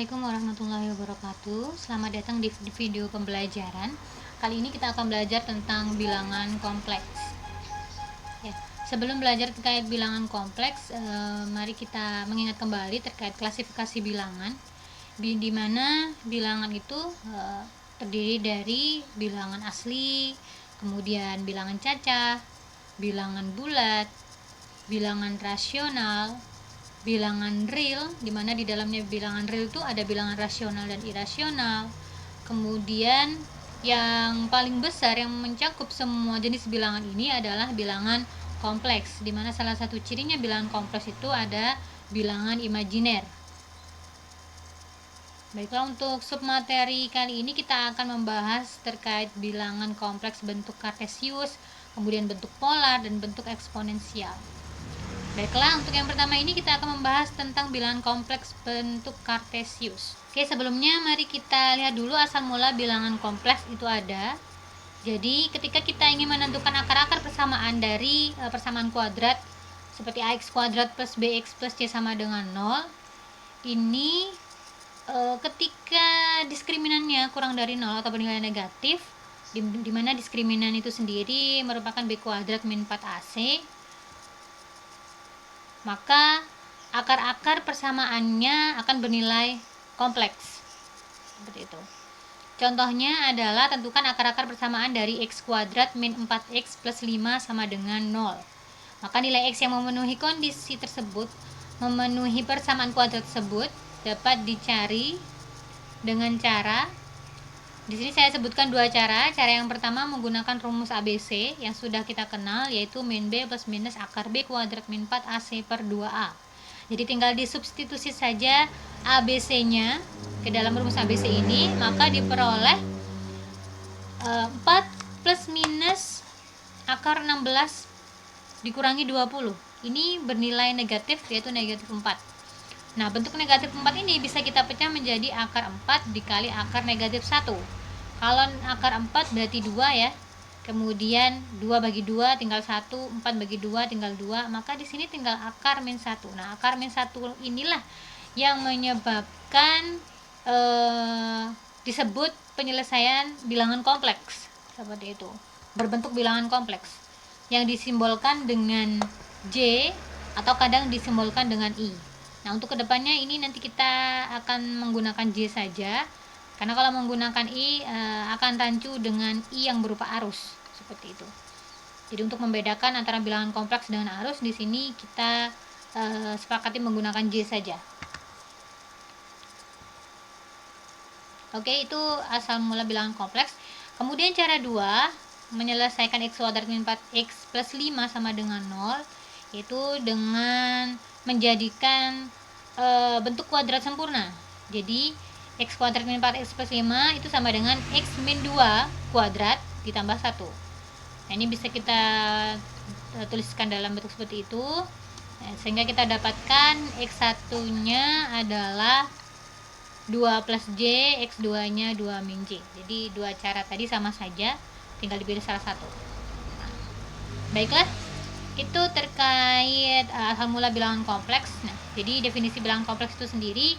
Assalamualaikum warahmatullahi wabarakatuh. Selamat datang di video pembelajaran. Kali ini kita akan belajar tentang bilangan kompleks. Ya, sebelum belajar terkait bilangan kompleks, mari kita mengingat kembali terkait klasifikasi bilangan. Di mana bilangan itu terdiri dari bilangan asli, kemudian bilangan cacah, bilangan bulat, bilangan rasional, bilangan real, di mana di dalamnya bilangan real itu ada bilangan rasional dan irasional. Kemudian yang paling besar yang mencakup semua jenis bilangan ini adalah bilangan kompleks, di mana salah satu cirinya bilangan kompleks itu ada bilangan imajiner. Baiklah, untuk submateri kali ini kita akan membahas terkait bilangan kompleks bentuk kartesius, kemudian bentuk polar dan bentuk eksponensial. Baiklah, untuk yang pertama ini kita akan membahas tentang bilangan kompleks bentuk kartesius. Oke, sebelumnya mari kita lihat dulu asal mula bilangan kompleks itu ada. Jadi, ketika kita ingin menentukan akar-akar persamaan dari persamaan kuadrat seperti ax kuadrat plus bx plus c sama dengan 0, ini ketika diskriminannya kurang dari 0 atau bernilai negatif, di mana diskriminan itu sendiri merupakan b kuadrat min 4ac, maka akar-akar persamaannya akan bernilai kompleks. Seperti itu. Contohnya adalah tentukan akar-akar persamaan dari x kuadrat min 4x plus 5 sama dengan 0. Maka nilai x yang memenuhi kondisi tersebut, memenuhi persamaan kuadrat tersebut, dapat dicari dengan cara, di sini saya sebutkan dua cara. Cara yang pertama menggunakan rumus ABC yang sudah kita kenal, yaitu min B plus minus akar B kuadrat min 4AC per 2A. Jadi tinggal disubstitusi saja ABC-nya ke dalam rumus ABC ini, maka diperoleh 4 plus minus akar 16 dikurangi 20. Ini bernilai negatif, yaitu negatif 4. Nah, bentuk negatif 4 ini bisa kita pecah menjadi akar 4 dikali akar negatif 1. Kalau akar 4 berarti 2 ya. Kemudian 2 bagi 2 tinggal 1, 4 bagi 2 tinggal 2, maka di sini tinggal akar min 1. Nah, akar min 1 inilah yang menyebabkan disebut penyelesaian bilangan kompleks. Seperti itu. Berbentuk bilangan kompleks yang disimbolkan dengan J atau kadang disimbolkan dengan I. Nah, untuk kedepannya ini nanti kita akan menggunakan J saja, karena kalau menggunakan I akan rancu dengan I yang berupa arus, seperti itu. Jadi untuk membedakan antara bilangan kompleks dengan arus, di sini kita sepakati menggunakan J saja. Oke, itu asal mula bilangan kompleks. Kemudian cara 2, menyelesaikan x kuadrat min 4x plus 5 sama dengan 0, yaitu dengan menjadikan bentuk kuadrat sempurna. Jadi x kuadrat min 4x plus 5 itu sama dengan x min 2 kuadrat ditambah 1. Nah, ini bisa kita tuliskan dalam bentuk seperti itu. Nah, sehingga kita dapatkan x1 nya adalah 2 plus j, x2 nya 2 min j. Jadi dua cara tadi sama saja, tinggal dipilih salah satu. Nah, baiklah, itu terkait asal mula bilangan kompleks. Nah, jadi definisi bilangan kompleks itu sendiri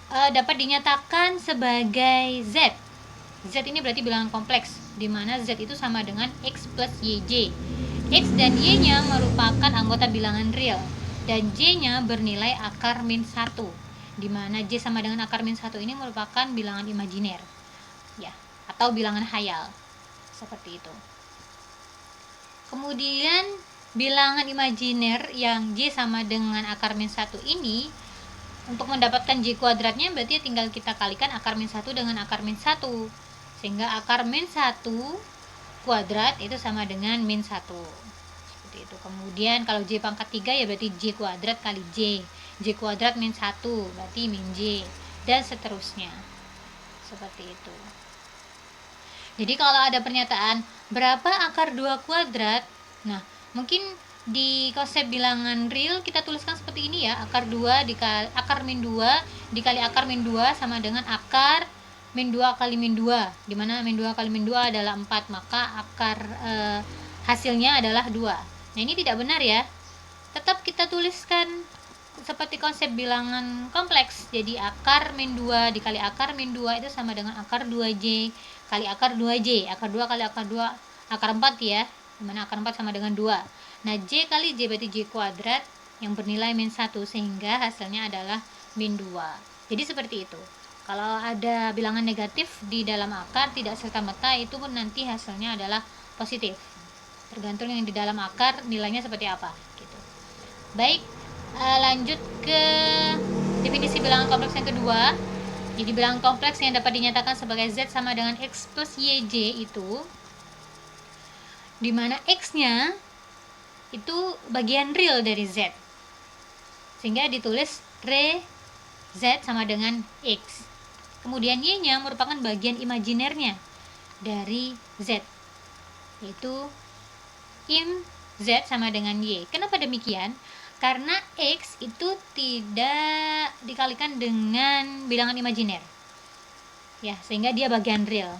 dapat dinyatakan sebagai Z. Z ini berarti bilangan kompleks, di mana Z itu sama dengan X plus YJ. X dan Y-nya merupakan anggota bilangan real, dan J-nya bernilai akar min 1, di mana J sama dengan akar min 1 ini merupakan bilangan imajiner, ya, atau bilangan khayal. Seperti itu. Kemudian bilangan imajiner yang J sama dengan akar min 1 ini, untuk mendapatkan J kuadratnya berarti tinggal kita kalikan akar min 1 dengan akar min 1, sehingga akar min 1 kuadrat itu sama dengan min 1. Seperti itu. Kemudian kalau J pangkat 3 ya berarti J kuadrat kali J. J kuadrat min 1 berarti min J, dan seterusnya. Seperti itu. Jadi kalau ada pernyataan berapa akar 2 kuadrat, nah mungkin di konsep bilangan real kita tuliskan seperti ini ya, akar 2 dikali akar min 2 dikali akar min 2 sama dengan akar min 2 kali min 2, dimana min 2 kali min 2 adalah 4, maka akar hasilnya adalah 2. Nah, ini tidak benar ya, tetap kita tuliskan seperti konsep bilangan kompleks. Jadi akar min 2 dikali akar min 2 itu sama dengan akar 2J kali akar 2J. Akar 2 kali akar 2, akar 4 ya. Dimana akar 4 sama dengan 2. Nah, J kali J berarti J kuadrat yang bernilai min 1, sehingga hasilnya adalah min 2. Jadi seperti itu. Kalau ada bilangan negatif di dalam akar, tidak serta-merta itu pun nanti hasilnya adalah positif. Tergantung yang di dalam akar nilainya seperti apa gitu. Baik, lanjut ke definisi bilangan kompleks yang kedua. Jadi bilangan kompleks yang dapat dinyatakan sebagai Z sama dengan X plus YJ itu dimana X-nya itu bagian real dari Z, sehingga ditulis re Z sama dengan X. Kemudian Y-nya merupakan bagian imajinernya dari Z, yaitu im Z sama dengan Y. Kenapa demikian? Karena X itu tidak dikalikan dengan bilangan imajiner ya, sehingga dia bagian real.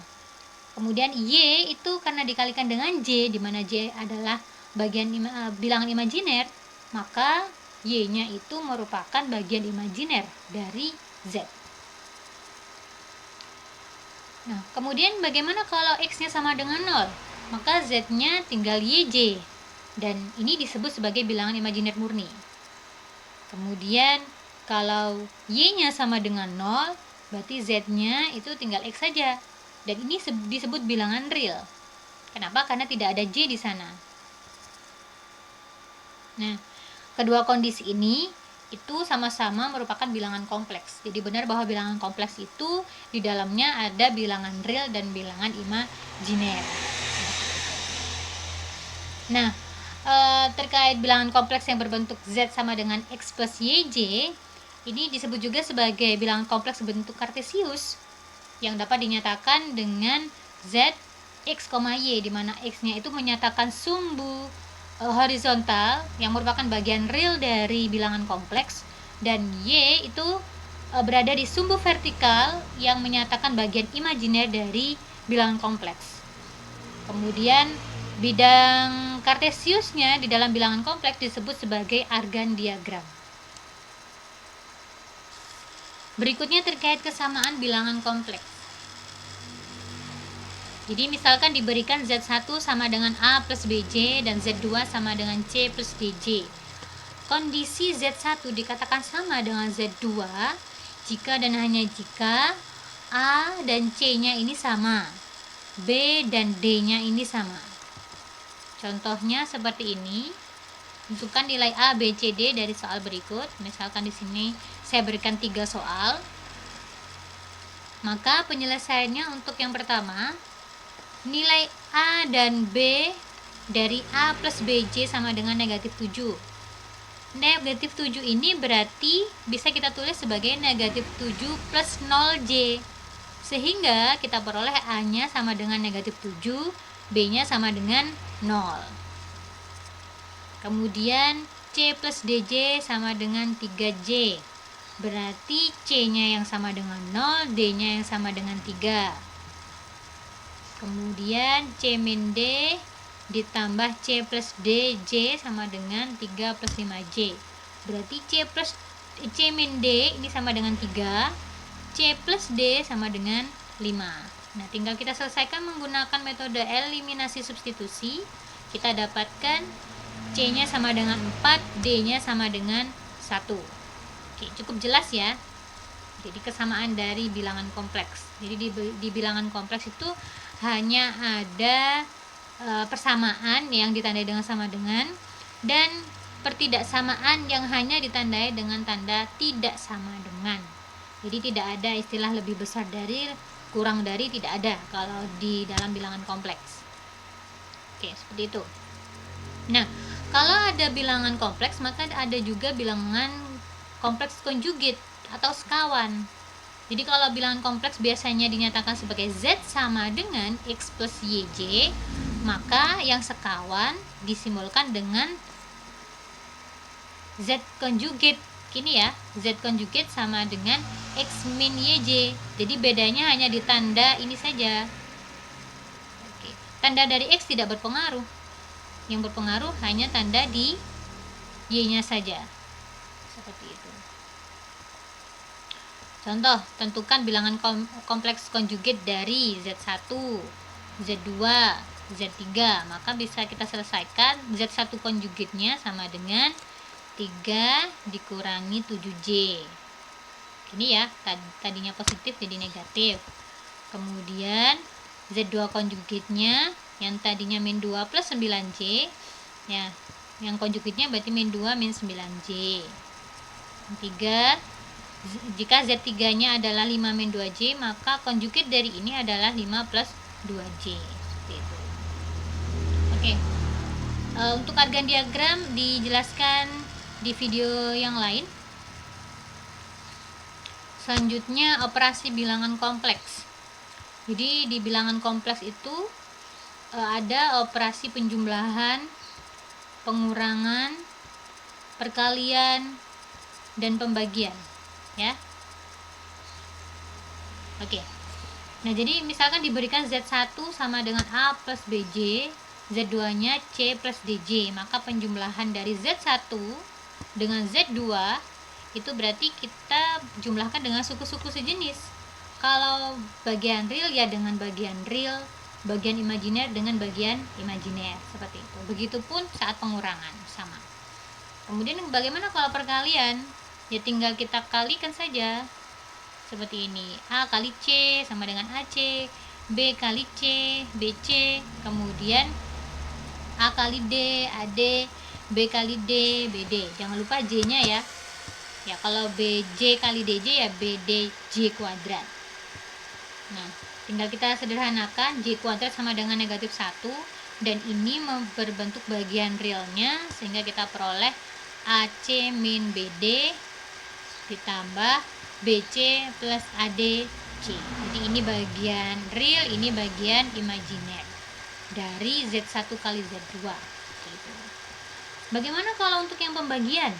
Kemudian Y itu karena dikalikan dengan J, di mana J adalah bagian bilangan imajiner, maka Y-nya itu merupakan bagian imajiner dari Z. Nah, kemudian bagaimana kalau X-nya sama dengan 0? Maka Z-nya tinggal YJ, dan ini disebut sebagai bilangan imajiner murni. Kemudian kalau Y-nya sama dengan 0, berarti Z-nya itu tinggal X saja, dan ini disebut bilangan real. Kenapa? Karena tidak ada J di sana. Nah, kedua kondisi ini itu sama-sama merupakan bilangan kompleks. Jadi benar bahwa bilangan kompleks itu di dalamnya ada bilangan real dan bilangan imajiner. Nah, terkait bilangan kompleks yang berbentuk Z sama dengan X plus YJ, ini disebut juga sebagai bilangan kompleks berbentuk kartesius yang dapat dinyatakan dengan Z X, Y, di mana X-nya itu menyatakan sumbu horizontal yang merupakan bagian real dari bilangan kompleks, dan Y itu berada di sumbu vertikal yang menyatakan bagian imajiner dari bilangan kompleks. Kemudian bidang kartesiusnya di dalam bilangan kompleks disebut sebagai Argand diagram. Berikutnya terkait kesamaan bilangan kompleks. Jadi misalkan diberikan Z1 sama dengan A plus BJ dan Z2 sama dengan C plus DJ. Kondisi Z1 dikatakan sama dengan Z2 jika dan hanya jika A dan C-nya ini sama, B dan D-nya ini sama. Contohnya seperti ini. Tentukan nilai A, B, C, D dari soal berikut. Misalkan di sini saya berikan 3 soal. Maka penyelesaiannya untuk yang pertama, nilai A dan B dari A plus BJ sama dengan negatif 7. Negatif 7 ini berarti bisa kita tulis sebagai negatif 7 plus 0J, sehingga kita peroleh A-nya sama dengan negatif 7, B-nya sama dengan 0. Kemudian C plus DJ sama dengan 3J, berarti C-nya yang sama dengan 0, D-nya yang sama dengan 3. Kemudian C min D ditambah C plus DJ sama dengan 3 plus 5J, berarti C min D ini sama dengan 3, C plus D sama dengan 5. Nah, tinggal kita selesaikan menggunakan metode eliminasi substitusi. Kita dapatkan C-nya sama dengan 4, D-nya sama dengan 1. Oke, cukup jelas ya. Jadi kesamaan dari bilangan kompleks. Jadi di bilangan kompleks itu hanya ada persamaan yang ditandai dengan sama dengan, dan pertidaksamaan yang hanya ditandai dengan tanda tidak sama dengan. Jadi tidak ada istilah lebih besar dari, kurang dari, tidak ada kalau di dalam bilangan kompleks. Oke, seperti itu. Nah, kalau ada bilangan kompleks, maka ada juga bilangan kompleks konjugit atau sekawan. Jadi kalau bilangan kompleks biasanya dinyatakan sebagai Z sama dengan X plus YJ, maka yang sekawan disimbolkan dengan Z konjugit. Gini ya, Z konjugit sama dengan X min YJ. Jadi bedanya hanya di tanda ini saja. Oke. Tanda dari X tidak berpengaruh. Yang berpengaruh hanya tanda di Y-nya saja. Seperti itu. Contoh, tentukan bilangan kompleks konjugat dari Z1, Z2, Z3. Maka bisa kita selesaikan Z1 konjugatnya sama dengan 3 dikurangi 7J. Ini ya, tadinya positif jadi negatif. Kemudian Z2 konjugatnya yang tadinya min 2 plus 9J, ya, yang konjugatnya berarti min 2 min 9J. 3, jika Z3 nya adalah 5 min 2J, maka konjugat dari ini adalah 5 plus 2J. Seperti itu. Oke. Untuk argan diagram dijelaskan di video yang lain. Selanjutnya operasi bilangan kompleks. Jadi di bilangan kompleks itu ada operasi penjumlahan, pengurangan, perkalian, dan pembagian, ya. Oke. Nah, jadi misalkan diberikan Z1 sama dengan A plus BJ, Z2 nya C plus DJ, maka penjumlahan dari Z1 dengan Z2 itu berarti kita jumlahkan dengan suku-suku sejenis. Kalau bagian real ya dengan bagian real, bagian imajiner dengan bagian imajiner, seperti itu. Begitupun saat pengurangan, sama. Kemudian bagaimana kalau perkalian? Ya tinggal kita kalikan saja. Seperti ini, A kali C sama dengan AC, B kali C, BC, kemudian A kali D, AD, B kali D, BD. Jangan lupa J-nya ya. Ya, kalau BJ kali DJ ya BDJ kuadrat. Nah, tinggal kita sederhanakan, J kuadrat sama dengan negatif 1, dan ini berbentuk bagian realnya, sehingga kita peroleh AC min BD ditambah BC plus ADC. Jadi ini bagian real, ini bagian imajiner dari Z1 kali Z2. Gitu. Bagaimana kalau untuk yang pembagian?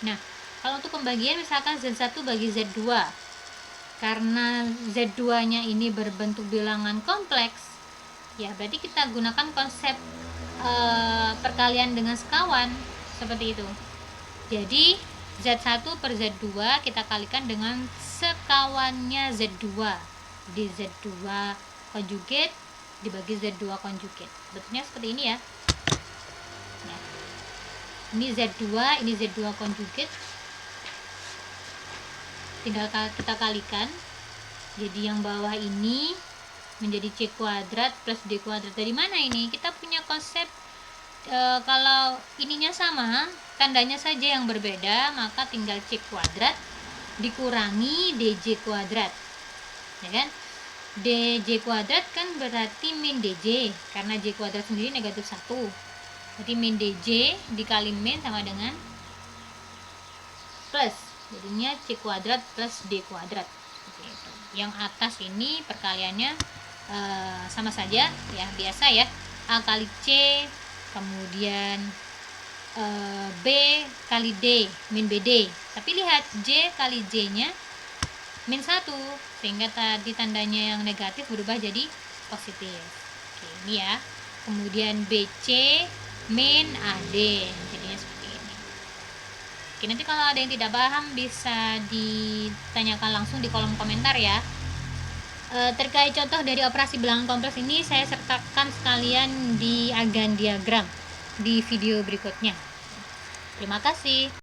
Nah, kalau untuk pembagian misalkan Z1 bagi Z2, karena Z2 nya ini berbentuk bilangan kompleks, ya berarti kita gunakan konsep perkalian dengan sekawan, seperti itu. Jadi Z1 per Z2 kita kalikan dengan sekawannya Z2. Jadi Z2 konjugat dibagi Z2 konjugat. Bentuknya seperti ini ya. Nah, ini Z2, ini Z2 konjugat. Tinggal kita kalikan. Jadi yang bawah ini menjadi C kuadrat plus D kuadrat. Dari mana ini? Kita punya konsep kalau ininya sama, tandanya saja yang berbeda, maka tinggal C kuadrat dikurangi DJ kuadrat, ya kan? DJ kuadrat kan berarti min DJ, karena J kuadrat sendiri negatif 1, jadi min DJ dikali min sama dengan plus, jadinya C kuadrat plus D kuadrat, seperti itu. Yang atas ini perkaliannya sama saja ya, biasa ya, A kali C, kemudian B kali D min BD, tapi lihat J kali J nya min 1, sehingga tadi tandanya yang negatif berubah jadi positif. Oke, ini ya. Kemudian BC min AD, jadinya seperti ini. Oke, nanti kalau ada yang tidak paham bisa ditanyakan langsung di kolom komentar ya. Terkait contoh dari operasi bilangan kompleks ini saya sertakan sekalian di argan diagram di video berikutnya. Terima kasih.